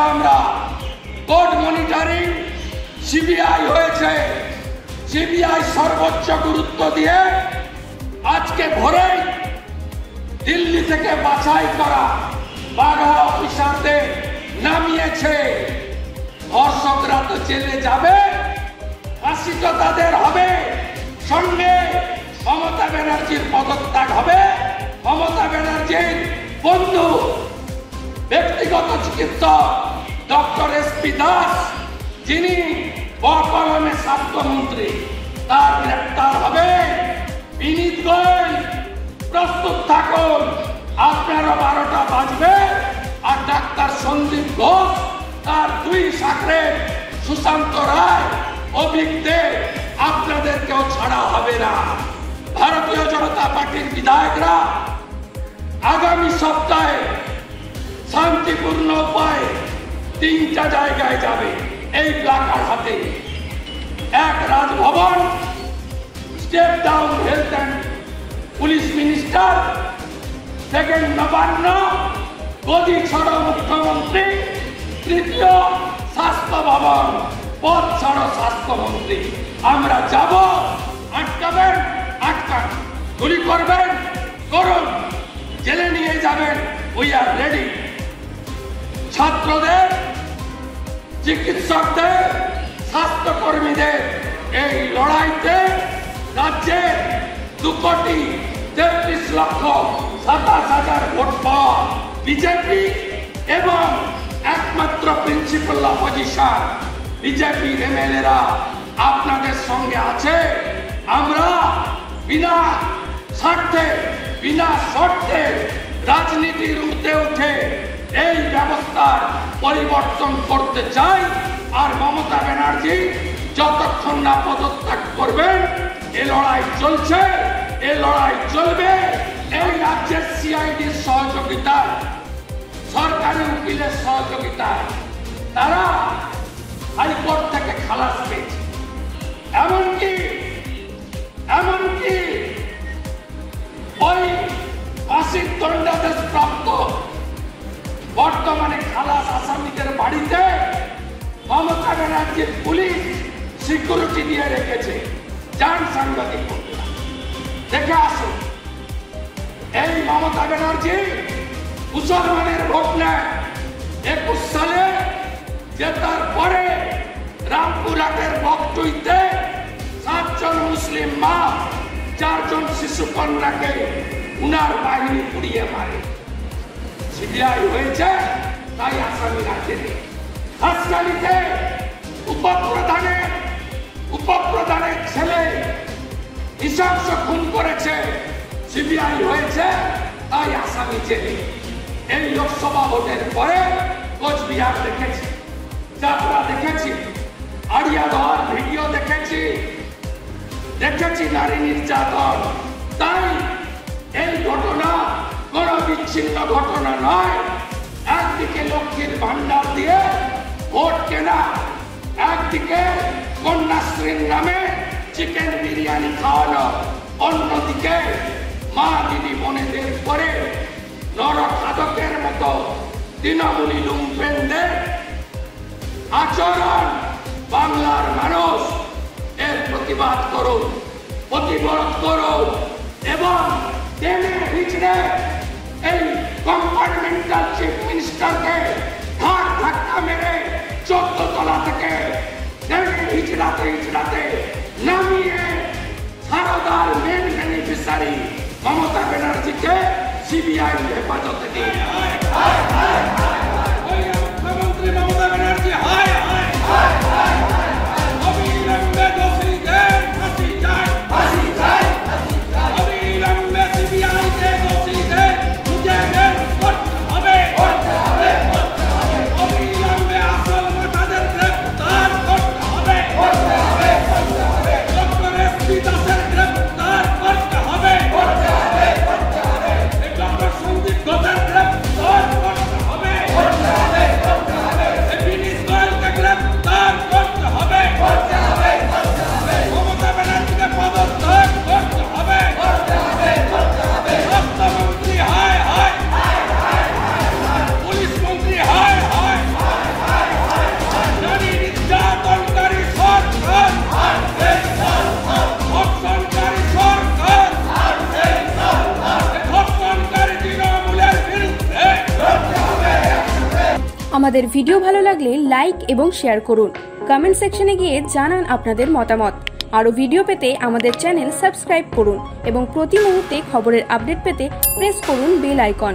আমরা court monitoring CBI হয়েছে। CBI সর্বোচ্চ গুরুত্ব দিয়ে আজকে ভোরে দিল্লি থেকে বাছাই করা 12 অফিসারদের নামিয়েছে। ধর্ষকরা তো জেলে যাবে, ফাঁসি তো তাদের হবে, সঙ্গে মমতা ব্যানার্জির পদত্যাগ হবে। মমতা ব্যানার্জির বন্ধু ব্যক্তিগত চিকিৎসক ডক্টর এসপি দাস, যিনি বকলমে স্বাস্থ্যমন্ত্রী, তার গ্রেপ্তার হবে। বিনীত গোয়েল প্রস্তুত থাকুন, আপনারও 12টা বাজবে। আর ডাক্তার সন্দীপ ঘোষ, তার 2 শাখরের সুশান্ত রায়, অভিজ্ঞ, আপনাদেরকেও ছাড়া হবে না। ভারতীয় জনতা পার্টির বিধায়করা আগামী সপ্তাহে শান্তিপূর্ণ উপায়ে 3টা জায়গায় যাবে এই প্লাকার্ড হাতে। এক, Raj Bhavan, step down health and police minister. Second, Nabanna, গদি ছাড়ো মুখ্যমন্ত্রী। তৃতীয়, স্বাস্থ্য ভবন, পদ ছাড়ো স্বাস্থ্যমন্ত্রী। আমরা যাব, আটকাবেন আটকান, গুলি করবেন করুন, জেলে নিয়ে যাবেন, উই আর রেডি। ছাত্রদের, চিকিৎসকদের, স্বাস্থ্যকর্মীদের এই লড়াইতে রাজ্যে 2,33,27,000 ভোট পাওয়া বিজেপি এবং একমাত্র প্রিন্সিপাল অপোজিশন বিজেপির এমএলএরা আপনাদের সঙ্গে আছে। আমরা বিনা স্বার্থে, বিনা শর্তে রাজনীতির ঊর্ধ্বে উঠে এই ব্যবস্থার পরিবর্তন করতে চাই। আর মমতা ব্যানার্জি যতক্ষণ না পদত্যাগ করবেন, এ লড়াই চলছে, এ লড়াই চলবে। এই রাজ্যের সিআইডির সহযোগিতায়, সরকারি উকিলের সহযোগিতায় তারা হাইকোর্ট থেকে খালাস পেয়েছে। এমনকি ওই ফাঁসির দণ্ডাদেশ প্রাপ্ত বর্তমানে খালাস আসামিদের বাড়িতে মমতা ব্যানার্জির পুলিশ সিকিউরিটি দিয়ে রেখেছে। যান সাংবাদিক বন্ধুরা, দেখে আসুন। এই মমতা ব্যানার্জি মুসলমানের ভোট নেয় 21 সালে, জেতার পরে রামপুরহাটের বকটুইতে 7 জন মুসলিম মা, 4 জন শিশু কন্যাকে উনার বাহিনী পুড়িয়ে মারে। সিবিআই হয়েছে, তাই আসামিরা জেলে। হাসখালিতে উপপ্রধানের ছেলে নৃশংস খুন করেছে, সিবিআই হয়েছে, তাই আসামি জেলে। এই লোকসভা ভোটের পরে কোচবিহার দেখেছি, যাত্রা দেখেছি, আড়িয়াদহ ভিডিও দেখেছি নারী নির্যাতন। তাই এই ঘটনা কোন বিচ্ছিন্ন ঘটনা নয়। একদিকে লক্ষ্মীর ভান্ডার দিয়ে ভোট কেনা, একদিকে কন্যাশ্রীর নামে চিকেন বিরিয়ানি খাওয়ানো, অন্যদিকে মা দিদি বোনেদের পরে নরখাদকের মতো তৃণমূলী লুম্পেনদের আচরণ। বাংলার মানুষ এর প্রতিবাদ করুন, প্রতিবাদ করুন এবং টেনে হিচড়ে এই কম্পার্টমেন্টাল চিফ মিনিস্টারকে ধাক্কা মেরে 14 তলা থেকে টেনে হিচড়াতে নামিয়ে সারদার মেন বেনিফিশিয়ারি মমতা ব্যানার্জিকে সিবিআই হেফাজতে দিন। মুখ্যমন্ত্রী মমতা ব্যানার্জি হায় হায় অবিলম্বে দোষীদের ফাঁসি চাই, ফাঁসি চাই, অবিলম্বে সিবিআইকে দোষীদের খুঁজে বের করতে হবে, অবিলম্বে আসল মাতাদের গ্রেফতার করতে হবে, ডক্টর এসপি দাসের গ্রেফতার করতে হবে, ডক্টর সন্দীপ ঘোষের গ্রেফতার করতে হবে, আমাদের ভিডিও ভালো লাগলে লাইক এবং শেয়ার করুন। কমেন্ট সেকশনে গিয়ে জানান আপনাদের মতামত। আরও ভিডিও পেতে আমাদের চ্যানেল সাবস্ক্রাইব করুন এবং প্রতি মুহূর্তে খবরের আপডেট পেতে প্রেস করুন বেল আইকন।